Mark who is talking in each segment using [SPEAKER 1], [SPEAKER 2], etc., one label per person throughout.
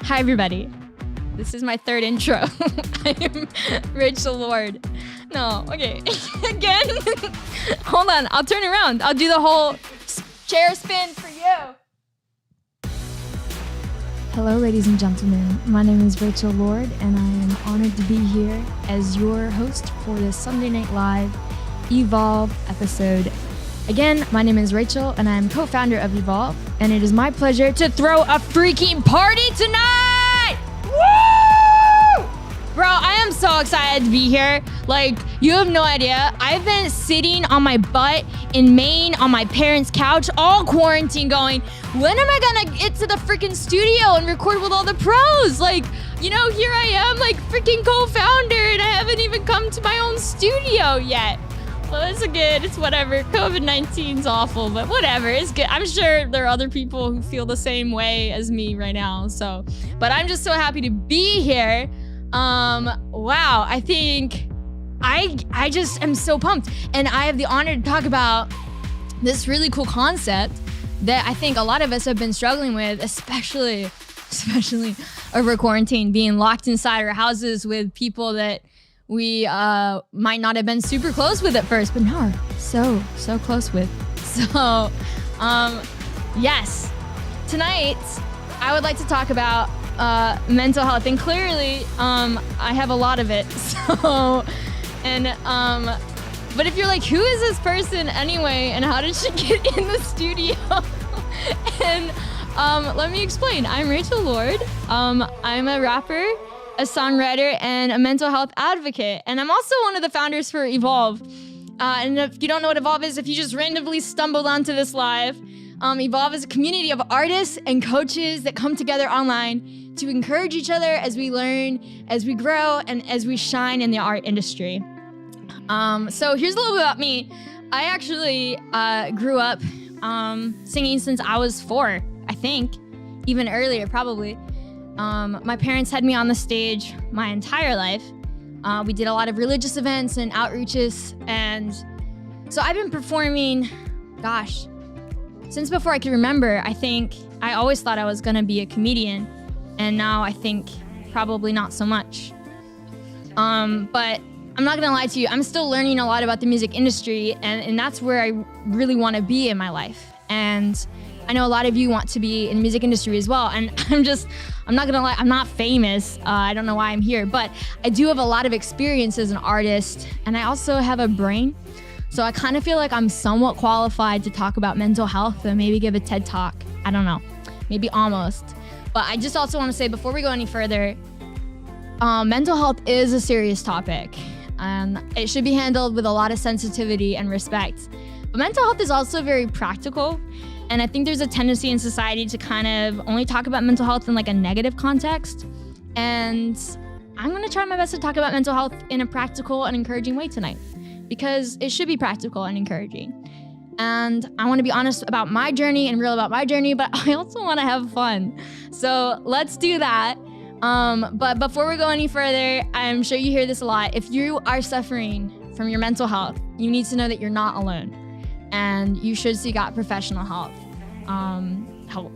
[SPEAKER 1] Hi, everybody. This is my third intro. I'm Rachel Lord. No, okay. Again. Hold on. I'll turn around. I'll do the whole chair spin for you. Hello, ladies and gentlemen. My name is Rachel Lord, and I am honored to be here as your host for this Sunday Night Live Evolve episode. Again, my name is Rachel, and I am co-founder of Evolve, and it is my pleasure to throw a freaking party tonight! Woo! Bro, I am so excited to be here. Like, you have no idea. I've been sitting on my butt in Maine on my parents' couch, all quarantine, going, when am I gonna get to the freaking studio and record with all the pros? Like, you know, here I am, like, freaking co-founder, and I haven't even come to my own studio yet. Well, it's good. It's whatever. COVID-19's awful, but whatever. It's good. I'm sure there are other people who feel the same way as me right now. So, but I'm just so happy to be here. Wow. I think I just am so pumped, and I have the honor to talk about this really cool concept that I think a lot of us have been struggling with, especially over quarantine, being locked inside our houses with people that we might not have been super close with at first, but now are so close with. So, yes. Tonight, I would like to talk about mental health, and clearly, I have a lot of it. So, and but if you're like, who is this person anyway, and how did she get in the studio? And let me explain. I'm Rachel Lord. I'm a rapper, a songwriter, and a mental health advocate. And I'm also one of the founders for Evolve. And if you don't know what Evolve is, if you just randomly stumbled onto this live, Evolve is a community of artists and coaches that come together online to encourage each other as we learn, as we grow, and as we shine in the art industry. So here's a little bit about me. I actually grew up singing since I was 4, I think, even earlier, probably. My parents had me on the stage my entire life. We did a lot of religious events and outreaches, and so I've been performing, gosh, since before I could remember. I think I always thought I was gonna be a comedian, and now I think probably not so much. But I'm not gonna lie to you, I'm still learning a lot about the music industry, and that's where I really wanna be in my life. And I know a lot of you want to be in the music industry as well, and I'm not gonna lie, I'm not famous. I don't know why I'm here, but I do have a lot of experience as an artist, and I also have a brain. So I kind of feel like I'm somewhat qualified to talk about mental health and maybe give a TED Talk. I don't know, maybe almost. But I just also wanna say, before we go any further, mental health is a serious topic, and it should be handled with a lot of sensitivity and respect. But mental health is also very practical. And I think there's a tendency in society to kind of only talk about mental health in like a negative context. And I'm gonna try my best to talk about mental health in a practical and encouraging way tonight, because it should be practical and encouraging. And I wanna be honest about my journey and real about my journey, but I also wanna have fun. So let's do that. But before we go any further, I'm sure you hear this a lot. If you are suffering from your mental health, you need to know that you're not alone. And you should seek out professional help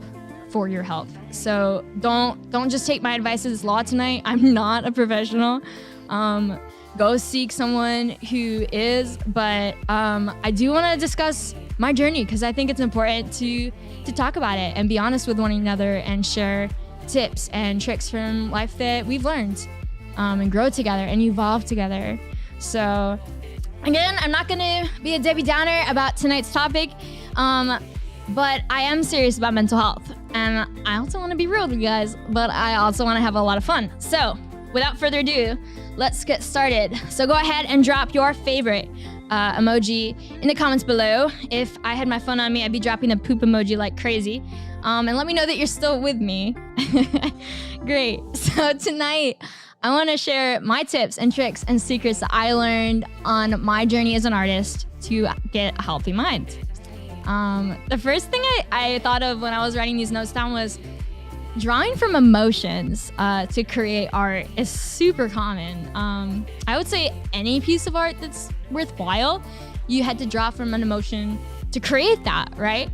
[SPEAKER 1] for your health. So don't just take my advice as law tonight. I'm not a professional. Go seek someone who is. But I do want to discuss my journey, because I think it's important to talk about it and be honest with one another and share tips and tricks from life that we've learned, and grow together and evolve together. So again, I'm not gonna be a Debbie Downer about tonight's topic, but I am serious about mental health, and I also wanna be real with you guys, but I also wanna have a lot of fun. So without further ado, let's get started. So go ahead and drop your favorite emoji in the comments below. If I had my phone on me, I'd be dropping the poop emoji like crazy. And let me know that you're still with me. Great. So tonight, I want to share my tips and tricks and secrets that I learned on my journey as an artist to get a healthy mind. The first thing I thought of when I was writing these notes down was drawing from emotions to create art is super common. I would say any piece of art that's worthwhile, you had to draw from an emotion to create that, right?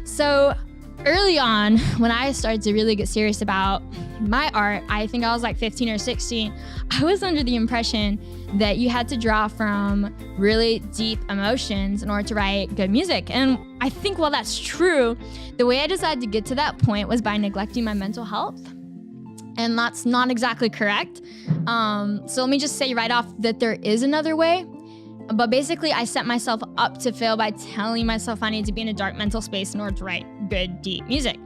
[SPEAKER 1] So early on, when I started to really get serious about my art, I think I was like 15 or 16, I was under the impression that you had to draw from really deep emotions in order to write good music. And I think while that's true, the way I decided to get to that point was by neglecting my mental health. And that's not exactly correct. So let me just say right off that there is another way. But basically, I set myself up to fail by telling myself I need to be in a dark mental space in order to write good, deep music.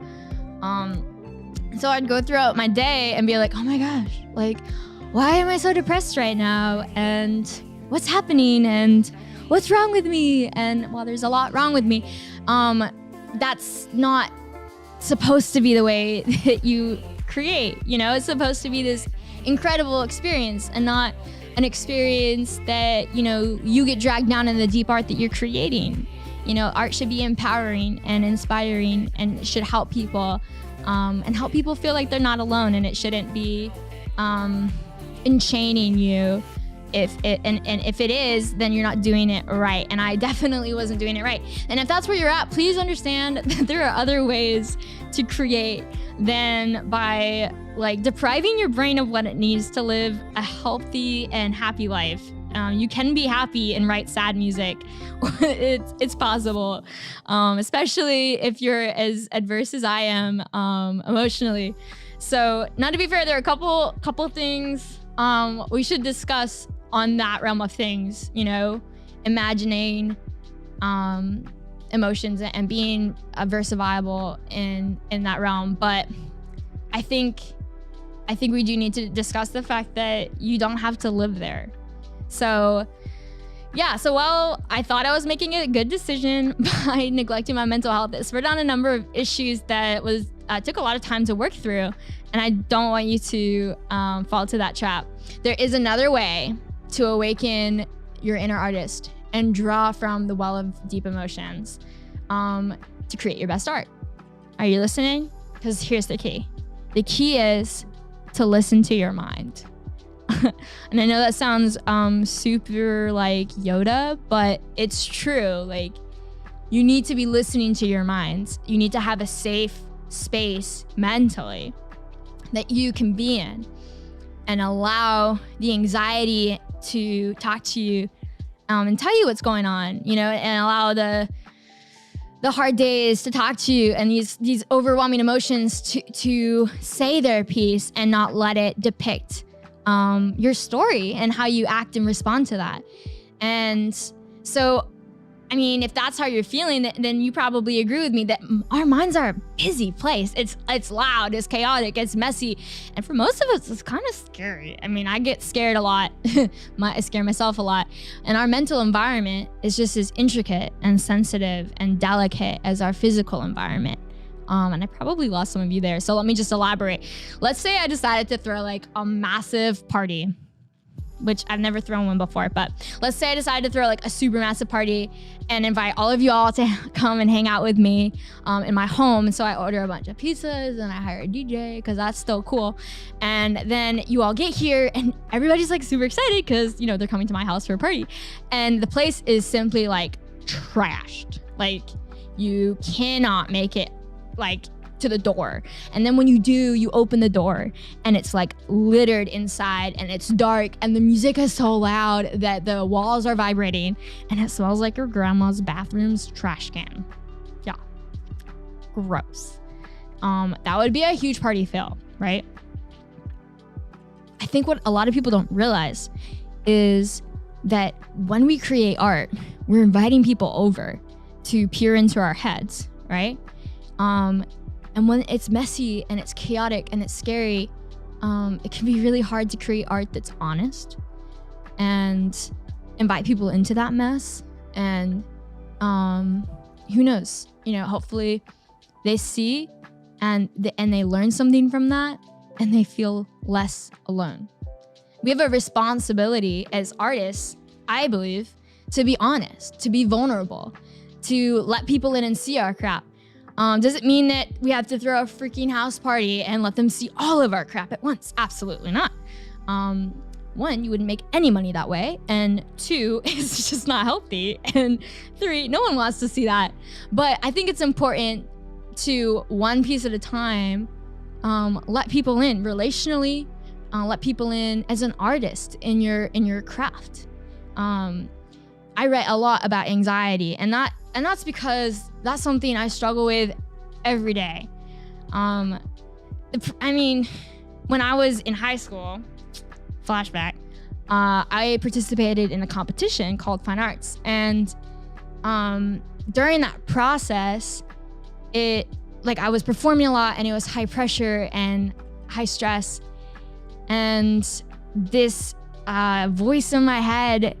[SPEAKER 1] So I'd go throughout my day and be like, oh my gosh, like, why am I so depressed right now? And what's happening? And what's wrong with me? And while there's a lot wrong with me, that's not supposed to be the way that you create. You know, it's supposed to be this incredible experience and not an experience that, you know, you get dragged down in the deep art that you're creating. You know, art should be empowering and inspiring, and it should help people, and help people feel like they're not alone, and it shouldn't be enchaining you. If it is, then you're not doing it right. And I definitely wasn't doing it right. And if that's where you're at, please understand that there are other ways to create than by like depriving your brain of what it needs to live a healthy and happy life. You can be happy and write sad music. It's possible, especially if you're as adverse as I am emotionally. So, not to be fair, there are a couple things we should discuss on that realm of things. You know, imagining emotions and being versifiable in that realm. But I think we do need to discuss the fact that you don't have to live there. So while I thought I was making a good decision by neglecting my mental health, it spurred on a number of issues that took a lot of time to work through, and I don't want you to fall to that trap. There is another way to awaken your inner artist and draw from the well of deep emotions to create your best art. Are you listening? Because here's the key. The key is to listen to your mind. And I know that sounds super like Yoda, but it's true. Like, you need to be listening to your mind. You need to have a safe space mentally that you can be in and allow the anxiety to talk to you and tell you what's going on, you know, and allow the hard days to talk to you and these overwhelming emotions to say their piece and not let it depict your story and how you act and respond to that. And so, I mean, if that's how you're feeling, then you probably agree with me that our minds are a busy place. It's loud, it's chaotic, it's messy. And for most of us, it's kind of scary. I mean, I get scared a lot. I scare myself a lot. And our mental environment is just as intricate and sensitive and delicate as our physical environment. And I probably lost some of you there. So let me just elaborate. Let's say I decided to throw like a massive party, which I've never thrown one before, but let's say I decided to throw like a super massive party and invite all of you all to come and hang out with me in my home. And so I order a bunch of pizzas and I hire a DJ because that's still cool. And then you all get here and everybody's like super excited because, you know, they're coming to my house for a party. And the place is simply like trashed. Like, you cannot make it like to the door. And then when you do, you open the door and it's like littered inside and it's dark and the music is so loud that the walls are vibrating and it smells like your grandma's bathroom's trash can. Yeah. Gross. That would be a huge party fail, right? I think what a lot of people don't realize is that when we create art, we're inviting people over to peer into our heads, right? And when it's messy and it's chaotic and it's scary, it can be really hard to create art that's honest and invite people into that mess. And who knows, you know, hopefully they see and they learn something from that and they feel less alone. We have a responsibility as artists, I believe, to be honest, to be vulnerable, to let people in and see our crap. Does it mean that we have to throw a freaking house party and let them see all of our crap at once? Absolutely not. One, you wouldn't make any money that way. And two, it's just not healthy. And three, no one wants to see that. But I think it's important to one piece at a time, let people in relationally, let people in as an artist in your craft. I write a lot about anxiety, and that's because that's something I struggle with every day. I mean, when I was in high school, flashback, I participated in a competition called Fine Arts, and during that process, I was performing a lot, and it was high pressure and high stress, and this voice in my head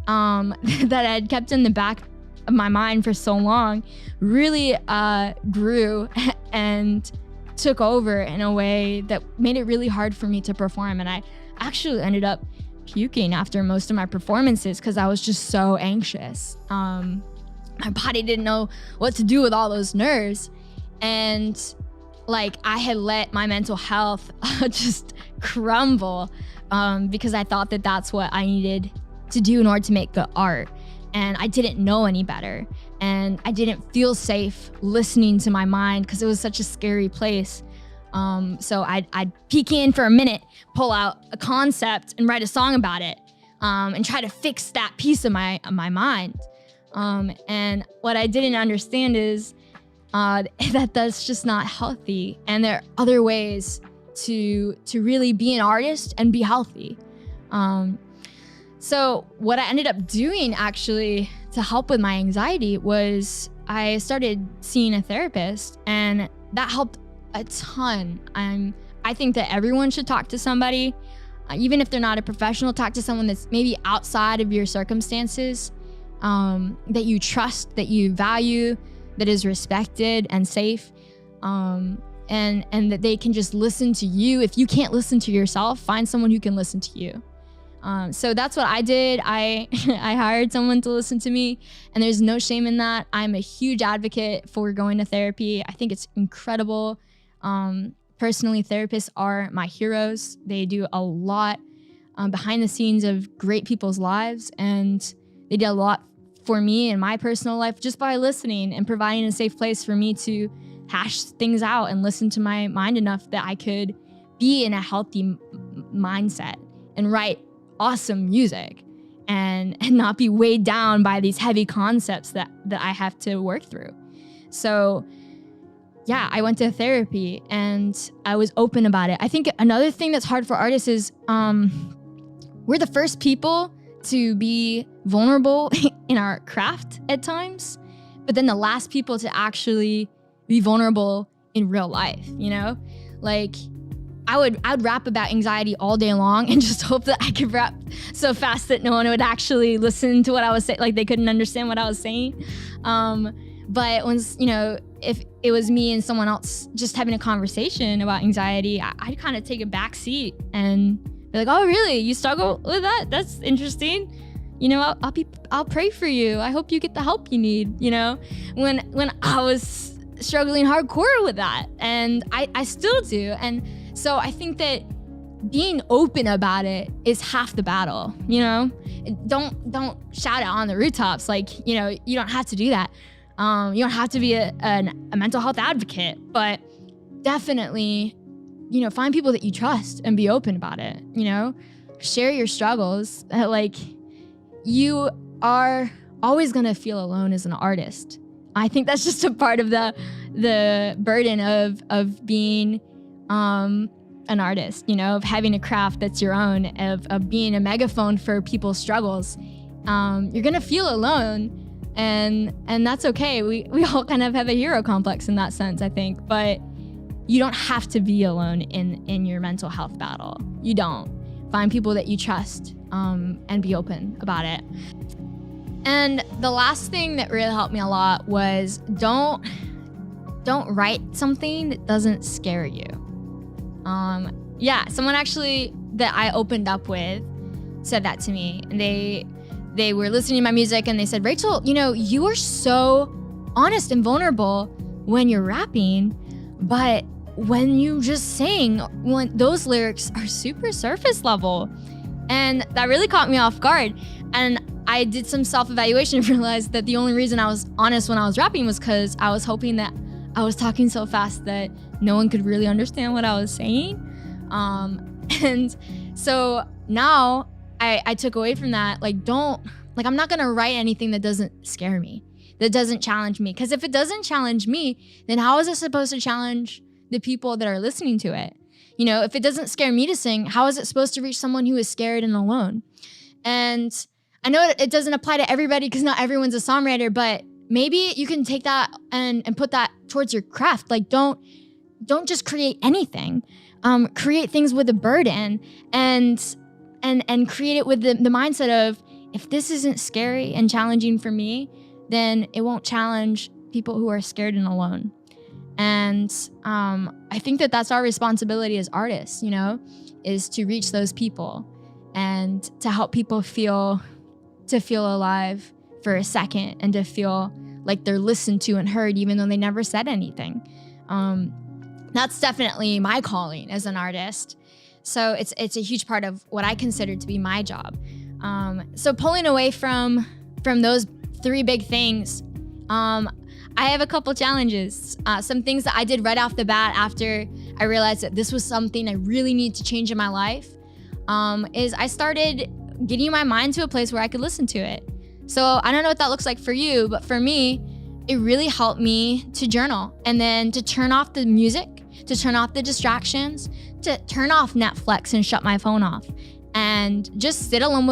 [SPEAKER 1] that I had kept in the back of my mind for so long really grew and took over in a way that made it really hard for me to perform. And I actually ended up puking after most of my performances because I was just so anxious. My body didn't know what to do with all those nerves. And I had let my mental health just crumble because I thought that that's what I needed to do in order to make good art. And I didn't know any better. And I didn't feel safe listening to my mind because it was such a scary place. So I'd peek in for a minute, pull out a concept and write a song about it, and try to fix that piece of my mind. And what I didn't understand is that that's just not healthy. And there are other ways to really be an artist and be healthy. So what I ended up doing actually to help with my anxiety was I started seeing a therapist, and that helped a ton. I think that everyone should talk to somebody, even if they're not a professional. Talk to someone that's maybe outside of your circumstances, that you trust, that you value, that is respected and safe, and that they can just listen to you. If you can't listen to yourself, find someone who can listen to you. So that's what I did. I hired someone to listen to me, and there's no shame in that. I'm a huge advocate for going to therapy. I think it's incredible. Personally, therapists are my heroes. They do a lot behind the scenes of great people's lives, and they did a lot for me in my personal life just by listening and providing a safe place for me to hash things out and listen to my mind enough that I could be in a healthy mindset and write awesome music and not be weighed down by these heavy concepts that I have to work through. So yeah, I went to therapy and I was open about it. I think another thing that's hard for artists is we're the first people to be vulnerable in our craft at times, but then the last people to actually be vulnerable in real life, you know? I'd rap about anxiety all day long and just hope that I could rap so fast that no one would actually listen to what I was saying, they couldn't understand what I was saying. But once, if it was me and someone else just having a conversation about anxiety, I'd kind of take a back seat and be like, oh, really? You struggle with that? That's interesting. I'll pray for you. I hope you get the help you need, when I was struggling hardcore with that, and I still do. And so I think that being open about it is half the battle, Don't shout it on the rooftops. You don't have to do that. You don't have to be a mental health advocate, but definitely, find people that you trust and be open about it, share your struggles. You are always gonna feel alone as an artist. I think that's just a part of the burden of being an artist, of having a craft that's your own, of being a megaphone for people's struggles. You're gonna feel alone, and that's okay. We all kind of have a hero complex in that sense, I think, but you don't have to be alone in your mental health battle. You don't. Find people that you trust, and be open about it. And the last thing that really helped me a lot was don't write something that doesn't scare you. Someone actually that I opened up with said that to me, and they were listening to my music and they said, Rachel, you are so honest and vulnerable when you're rapping, but when you just sing, when those lyrics are super surface level. And that really caught me off guard. And I did some self-evaluation and realized that the only reason I was honest when I was rapping was because I was hoping that I was talking so fast that no one could really understand what I was saying. And so now I took away from that, like, I'm not gonna write anything that doesn't scare me, that doesn't challenge me. Because if it doesn't challenge me, then how is it supposed to challenge the people that are listening to it? You know, if it doesn't scare me to sing, how is it supposed to reach someone who is scared and alone? And I know it doesn't apply to everybody because not everyone's a songwriter, but maybe you can take that and put that towards your craft. Like, don't just create anything. Create things with a burden and create it with the mindset of, if this isn't scary and challenging for me, then it won't challenge people who are scared and alone. And I think that that's our responsibility as artists, you know, is to reach those people and to help people feel alive for a second and to feel like they're listened to and heard, even though they never said anything. That's definitely my calling as an artist. So it's a huge part of what I consider to be my job. So pulling away from those three big things, I have a couple challenges. Some things that I did right off the bat after I realized that this was something I really need to change in my life, is I started getting my mind to a place where I could listen to it. So I don't know what that looks like for you, but for me, it really helped me to journal and then to turn off the music, to turn off the distractions, to turn off Netflix and shut my phone off and just sit alone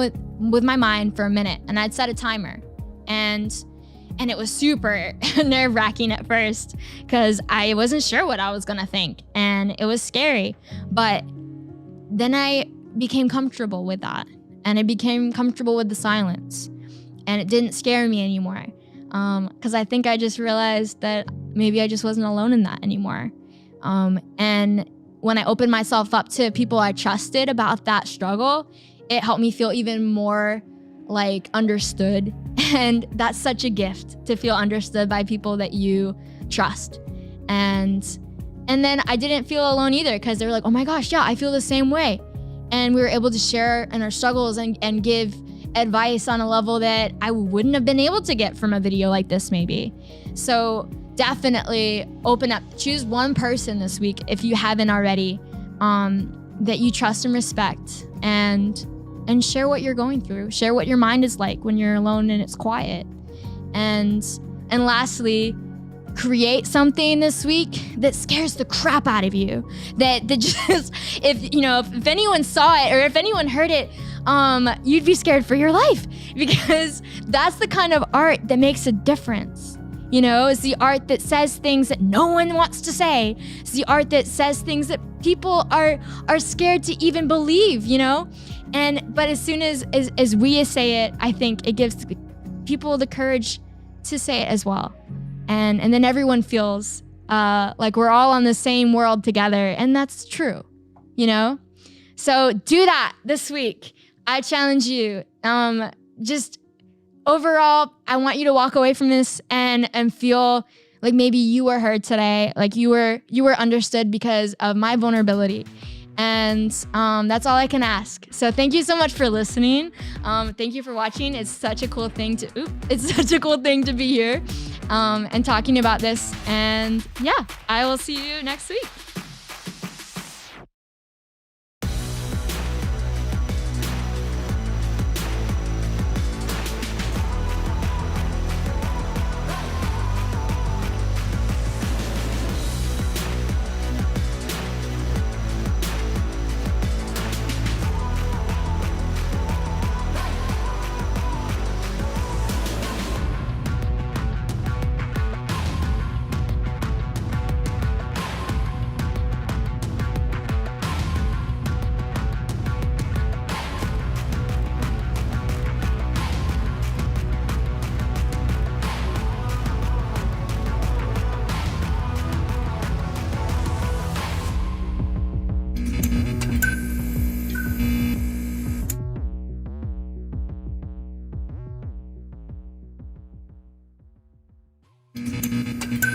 [SPEAKER 1] with my mind for a minute. And I'd set a timer. And it was super nerve-wracking at first because I wasn't sure what I was gonna think and it was scary. But then I became comfortable with that and I became comfortable with the silence and it didn't scare me anymore. Because I think I just realized that maybe I just wasn't alone in that anymore. And when I opened myself up to people I trusted about that struggle, it helped me feel even more like understood. And that's such a gift, to feel understood by people that you trust. And then I didn't feel alone either because they were like, oh my gosh, yeah, I feel the same way. And we were able to share in our struggles and give advice on a level that I wouldn't have been able to get from a video like this maybe. So definitely open up. Choose one person this week, if you haven't already, that you trust and respect, and share what you're going through. Share what your mind is like when you're alone and it's quiet. And lastly, create something this week that scares the crap out of you. That just, if anyone saw it or if anyone heard it, you'd be scared for your life, because that's the kind of art that makes a difference. You know, it's the art that says things that no one wants to say. It's the art that says things that people are scared to even believe, you know? But as soon as we say it, I think it gives people the courage to say it as well. And then everyone feels like we're all on the same world together. And that's true, you know? So do that this week. I challenge you. Just overall, I want you to walk away from this and feel like maybe you were heard today, like you were understood because of my vulnerability. And that's all I can ask. So thank you so much for listening. Thank you for watching. It's such a cool thing to be here and talking about this. And yeah, I will see you next week.